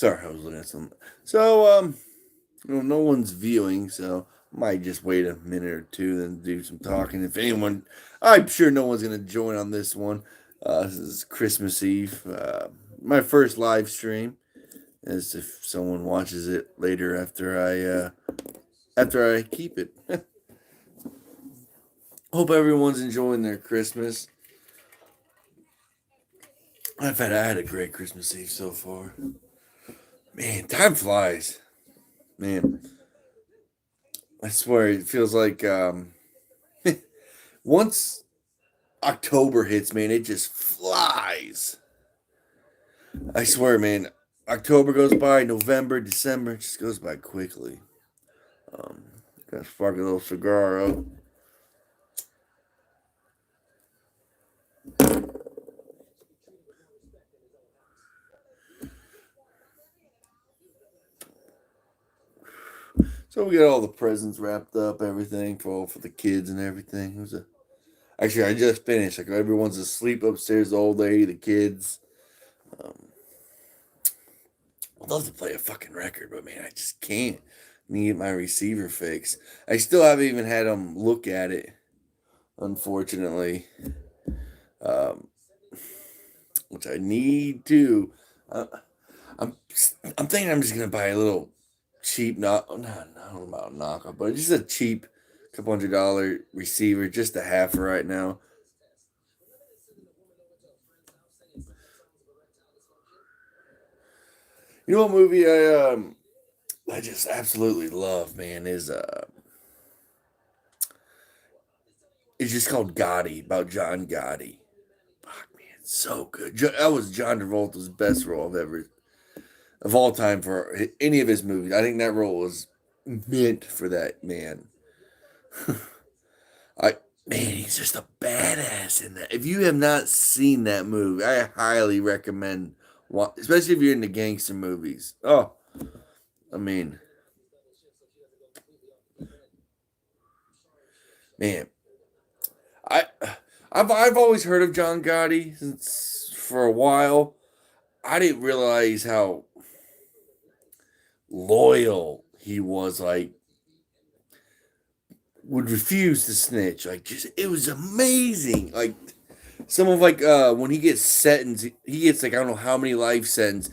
Sorry, I was looking at something. So, no one's viewing, so I might just wait a minute or two, then do some talking. If anyone, I'm sure no one's gonna join on this one. This is Christmas Eve, my first live stream. As if someone watches it later after I keep it. Hope everyone's enjoying their Christmas. I had a great Christmas Eve so far. Man, time flies. Man, I swear it feels like once October hits, man, it just flies. I swear, man, October goes by, November, December just goes by quickly. Um, Gotta spark a little cigar up. So we got all the presents wrapped up, everything for the kids and everything. It was a Actually, I just finished. Like everyone's asleep upstairs, the old lady, the kids. Um, I'd love to play a fucking record, but man, I just can't. Need my receiver fixed. I still haven't even had them look at it, unfortunately. Um, which I need to. Uh, I'm I'm thinking I'm just gonna buy a little cheap not about knockoff, but just a cheap couple $100 receiver just to have for right now. You know what movie I just absolutely love, man, is it's just called Gotti, about John Gotti. Fuck man, it's so good. That was John Travolta's best role of all time for any of his movies. I think that role was meant for that man. I Man, he's just a badass in that. If you have not seen that movie, I highly recommend, especially if you're into gangster movies. Oh, I mean, man, I I've always heard of John Gotti since for a while. I didn't realize how loyal he was. Like, would refuse to snitch. Like, just it was amazing. Like, some of like when he gets sentenced, he gets like I don't know how many life sentence,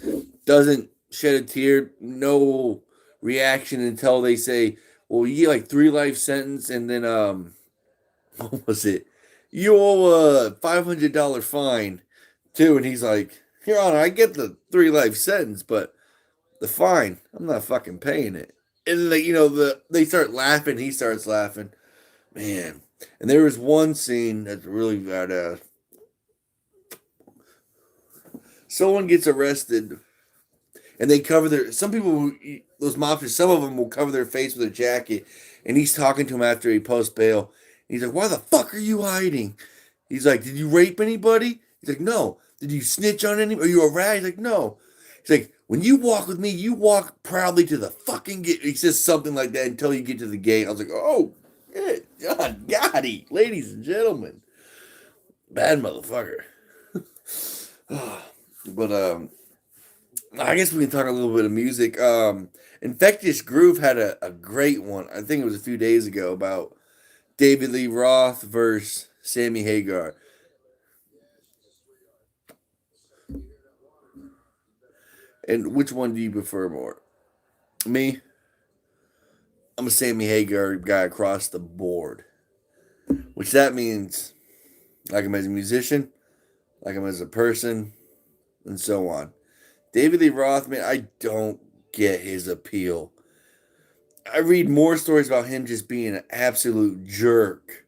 doesn't shed a tear, no reaction until they say, "Well, you get like 3 life sentence," and then what was it? You owe a $500 fine too, and he's like, "Your Honor, I get the 3 life sentence, but the fine, I'm not fucking paying it." And like they start laughing, he starts laughing, man. And there was one scene that's really badass. Someone gets arrested and they cover their some people those mobsters, some of them will cover their face with a jacket, and he's talking to him after he posts bail. He's like, "Why the fuck are you hiding?" He's like, "Did you rape anybody?" He's like, "No." "Did you snitch on anybody? Are you a rat?" He's like, "No." He's like, "When you walk with me, you walk proudly to the fucking gate." He says something like that until you get to the gate. I was like, "Oh shit, John Gotti, ladies and gentlemen, bad motherfucker." But I guess we can talk a little bit of music. Infectious Groove had a great one. I think it was a few days ago about David Lee Roth versus Sammy Hagar. And which one do you prefer more? Me, I'm a Sammy Hagar guy across the board. Which that means like him as a musician, like him as a person, and so on. David Lee Roth, man, I don't get his appeal. I read more stories about him just being an absolute jerk,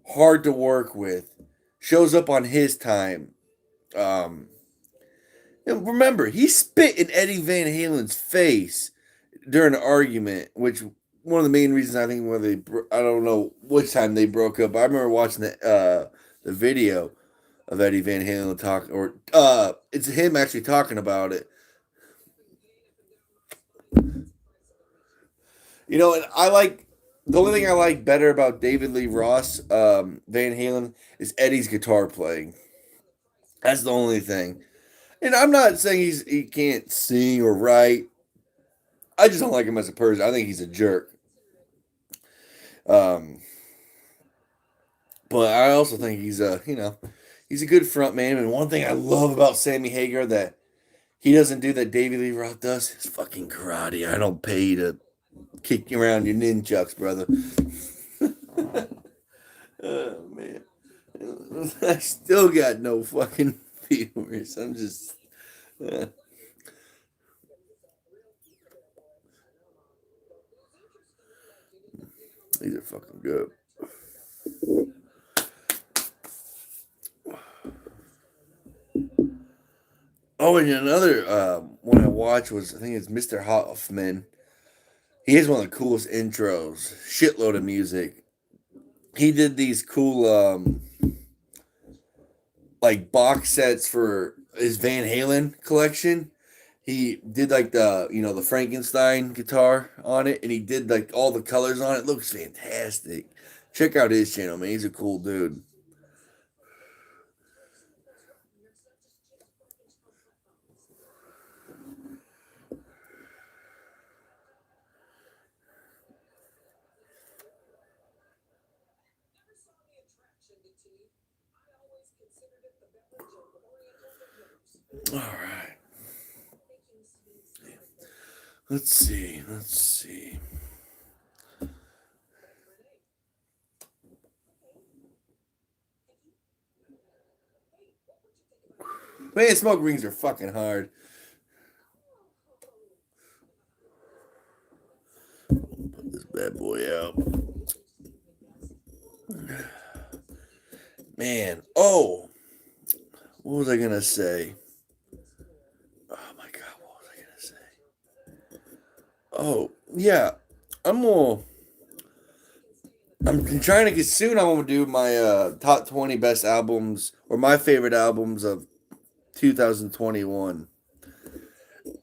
hard to work with, shows up on his time. Um, Remember, he spit in Eddie Van Halen's face during an argument, which one of the main reasons I think when I don't know which time they broke up. I remember watching the video of Eddie Van Halen talk, or it's him actually talking about it. And I like the only thing I like better about David Lee Ross, Van Halen, is Eddie's guitar playing. That's the only thing. And I'm not saying he can't sing or write. I just don't like him as a person. I think he's a jerk. Um, but I also think he's he's a good front man. And one thing I love about Sammy Hagar that he doesn't do that Davey Lee Roth does is fucking karate. I don't pay you to kick around your nunchucks, brother. Oh man, I still got no fucking viewers. I'm just. These are fucking good. Oh, and another one I watched was I think it's Mr. Hoffman. He has one of the coolest intros. Shitload of music. He did these cool like box sets for his Van Halen collection. He did like the Frankenstein guitar on it, and he did like all the colors on it. It looks fantastic. Check out his channel, man. He's a cool dude. All right. Let's see. Let's see. Man, smoke rings are fucking hard. Put this bad boy out. Man. Oh. What was I gonna say? Oh my god, what was I gonna say? Oh, yeah. I'm gonna I'm trying to get soon. I'm gonna do my top 20 best albums or my favorite albums of 2021.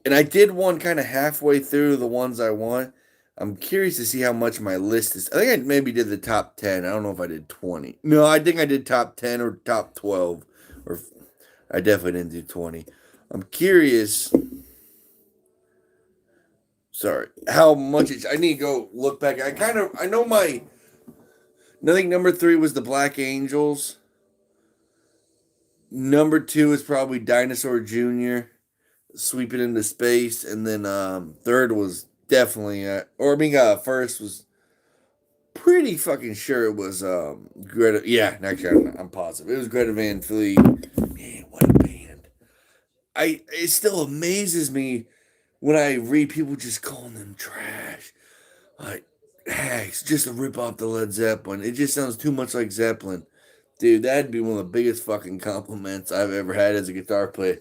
And I did one kind of halfway through the ones I want. I'm curious to see how much my list is. I think I maybe did the top 10. I don't know if I did 20. No, I think I did top 10 or top 12. Or I definitely didn't do 20. I'm curious. Sorry, how much I need to go look back. I know my. I think number 3 was the Black Angels. Number 2 is probably Dinosaur Jr. Sweeping into space, and then third was definitely first was pretty fucking sure it was Greta. Yeah, actually I'm positive it was Greta Van Fleet. Man, what a band! It still amazes me when I read people just calling them trash, like hags, just to rip off the Led Zeppelin. It just sounds too much like Zeppelin, dude. That'd be one of the biggest fucking compliments I've ever had as a guitar player.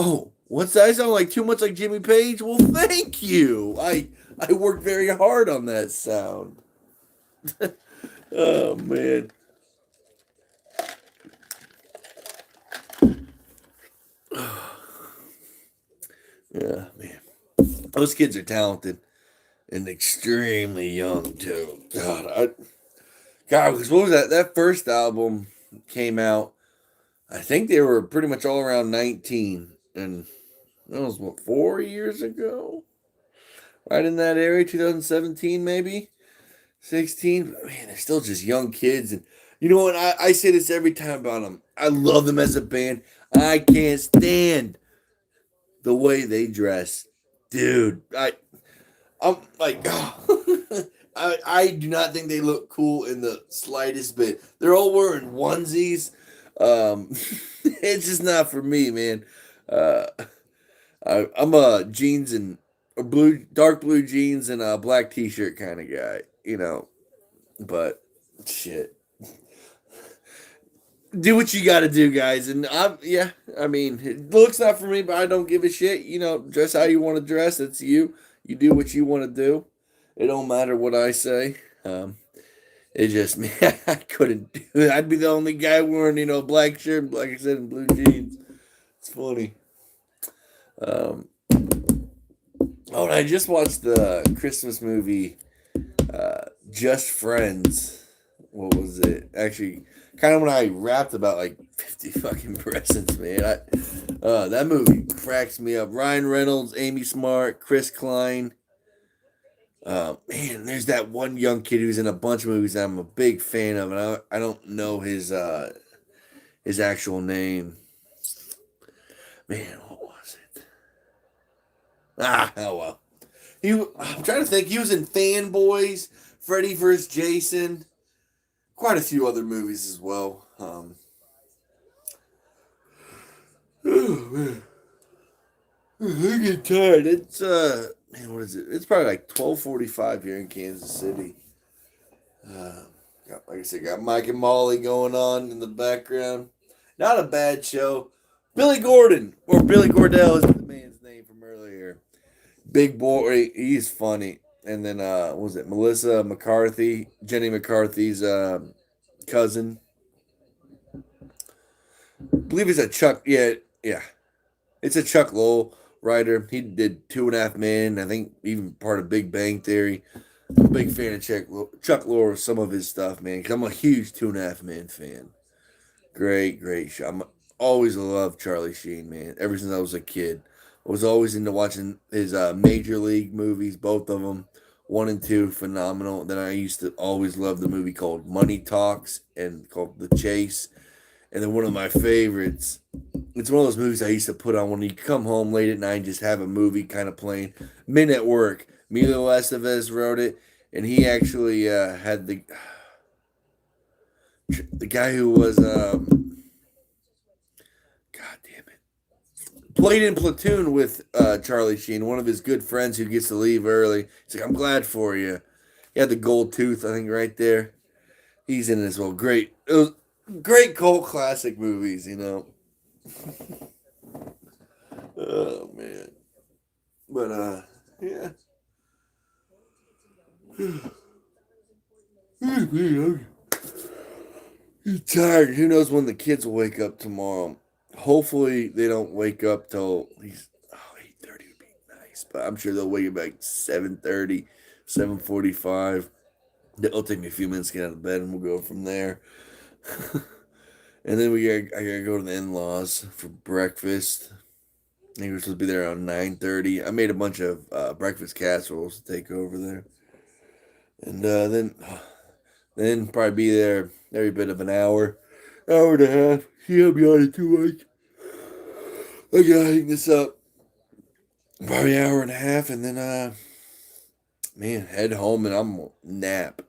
Oh, what's that? I sound like too much like Jimmy Page? Well, thank you. I worked very hard on that sound. Oh man. Yeah, man. Those kids are talented and extremely young too. God, because what was that? That first album came out. I think they were pretty much all around 19, and that was what 4 years ago. Right in that area, 2017 maybe, 16. But man, they're still just young kids, and you know what? I say this every time about them. I love them as a band. I can't stand the way they dress, dude. I'm like, I do not think they look cool in the slightest bit. They're all wearing onesies. It's just not for me, man. Uh, I'm a jeans and a dark blue jeans and a black t-shirt kind of guy, But shit, do what you got to do, guys. And I mean, it looks not for me, but I don't give a shit. Dress how you want to dress. It's you. You do what you want to do. It don't matter what I say. It just me. I couldn't do it. I'd be the only guy wearing, black shirt, like I said, and blue jeans. It's funny. Um, oh, and I just watched the Christmas movie, Just Friends. What was it? Actually, kind of when I rapped about like 50 fucking presents, man. That movie cracks me up. Ryan Reynolds, Amy Smart, Chris Klein. Man, there's that one young kid who's in a bunch of movies that I'm a big fan of, and I don't know his actual name. Man, what was it? Oh well. I'm trying to think. He was in Fanboys, Freddy vs. Jason, quite a few other movies as well. Oh man, I get tired. It's man, what is it? It's probably like 12:45 here in Kansas City. Uh, like I said, got Mike and Molly going on in the background. Not a bad show. Billy Gordon or Billy Gordell is the man's name from earlier. Big boy, he's funny. And then what was it? Melissa McCarthy, Jenny McCarthy's cousin. I believe it's a Chuck. Yeah, yeah. It's a Chuck Lowell writer. He did Two and a Half Men. I think even part of Big Bang Theory. I'm a big fan of Chuck Lorre, some of his stuff, man. Because I'm a huge Two and a Half Men fan. Great, great show. I'm always loved Charlie Sheen, man. Ever since I was a kid, I was always into watching his Major League movies, both of them, one and two, phenomenal. Then I used to always love the movie called Money Talks and called The Chase. And then one of my favorites, it's one of those movies I used to put on when you come home late at night and just have a movie kind of playing. Men at Work. Emilio Estevez wrote it, and he actually had the guy who was God damn it, played in Platoon with Charlie Sheen, one of his good friends who gets to leave early. He's like, "I'm glad for you." He had the gold tooth, I think, right there. He's in it as well. Great, it was great cult classic movies, you know. Oh man, but yeah. I'm tired. Who knows when the kids will wake up tomorrow? Hopefully they don't wake up till 8:30 would be nice, but I'm sure they'll wake up like 7:30, 7:45. It'll take me a few minutes to get out of bed, and we'll go from there. And then I gotta go to the in-laws for breakfast. I think we're supposed to be there around 9:30. I made a bunch of breakfast casseroles to take over there, and then probably be there every bit of an hour and a half. See, I'll be on it too much. I gotta hang this up. Probably an hour and a half, and then man, head home and I'm gonna nap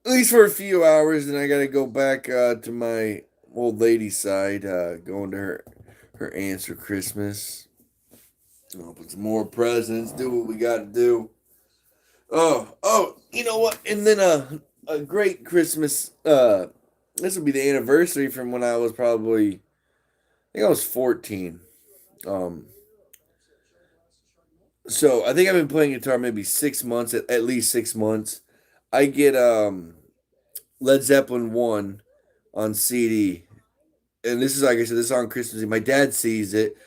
at least for a few hours. Then I gotta go back to my old lady's side, going to her aunt's for Christmas. Open some more presents. Do what we gotta do. Oh, you know what? And then a great Christmas. This will be the anniversary from when I was probably, I think I was 14. Um, so I think I've been playing guitar maybe 6 months, at least 6 months. I get Led Zeppelin 1 on CD. And this is, like I said, this is on Christmas Eve. My dad sees it.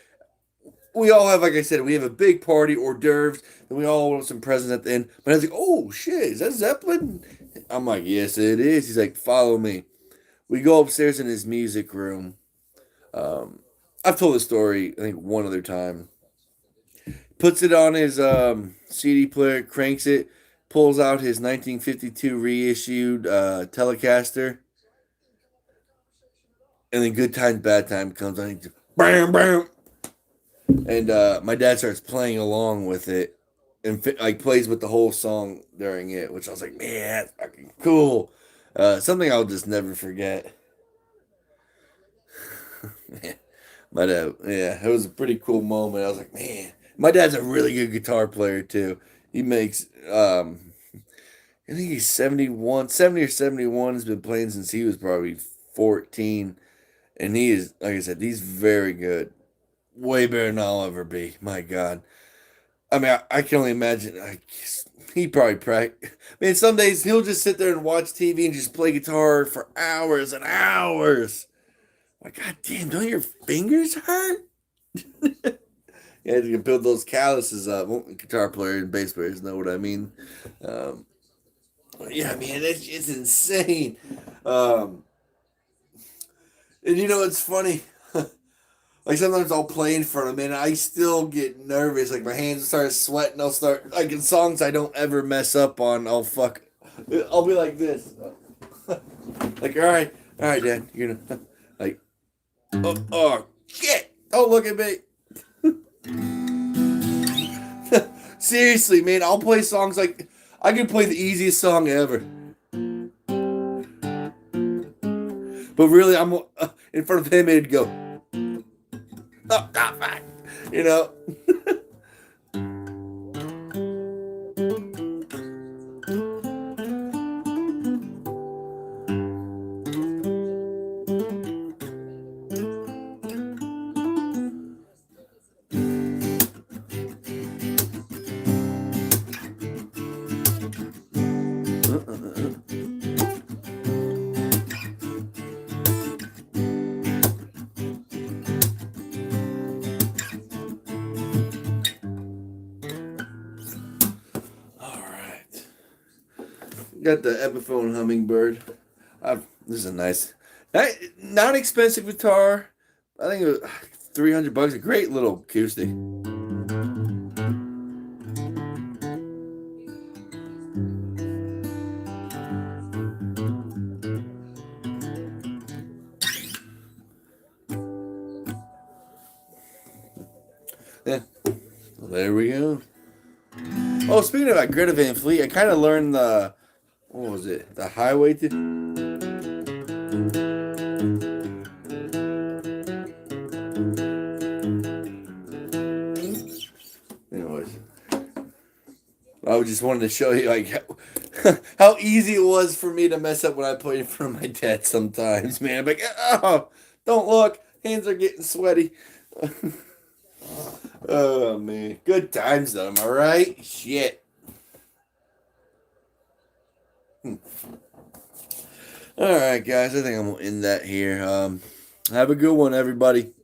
We all have, like I said, we have a big party, hors d'oeuvres, and we all want some presents at the end. But I was like, oh shit, is that Zeppelin? I'm like, yes, it is. He's like, follow me. We go upstairs in his music room. Um, I've told this story, I think, one other time. Puts it on his CD player, cranks it, pulls out his 1952 reissued Telecaster, and then Good Time, Bad Time comes on. Just, bam, bam. And my dad starts playing along with it and like plays with the whole song during it, which I was like, man, that's fucking cool. Something I'll just never forget. Man, my dad, yeah, it was a pretty cool moment. I was like, man, my dad's a really good guitar player too. He makes, I think he's 71, 70 or 71. Has been playing since he was probably 14, and he is, like I said, he's very good. Way better than I'll ever be. My God. I mean, I can only imagine. He probably practice. Man, some days he'll just sit there and watch TV and just play guitar for hours and hours. Like, God damn, don't your fingers hurt? Yeah, you can build those calluses up. Well, guitar players and bass players know what I mean. Um, yeah, man, that's just insane. Um, and you know, it's funny. Like sometimes I'll play in front of them and I still get nervous. Like my hands start sweating. I'll start like in songs I don't ever mess up on. I'll be like this. Like all right, Dad. You know, like oh shit! Don't look at me. Seriously, man. I'll play songs like I can play the easiest song ever. But really, I'm in front of him and it'd go, oh, fuck. You know? All right. Got the Epiphone Hummingbird. This is a nice, not expensive guitar. I think it was $300. A great little acoustic. Yeah. Well, there we go. Oh, speaking of Greta Van Fleet, I kind of learned what was it? The Highway to. Anyways, I just wanted to show you like how easy it was for me to mess up when I played in front of my dad sometimes, man. I'm like, oh, don't look. Hands are getting sweaty. Oh, man. Good times, though. Am I right? Shit. All right, guys. I think I'm going to end that here. Have a good one, everybody.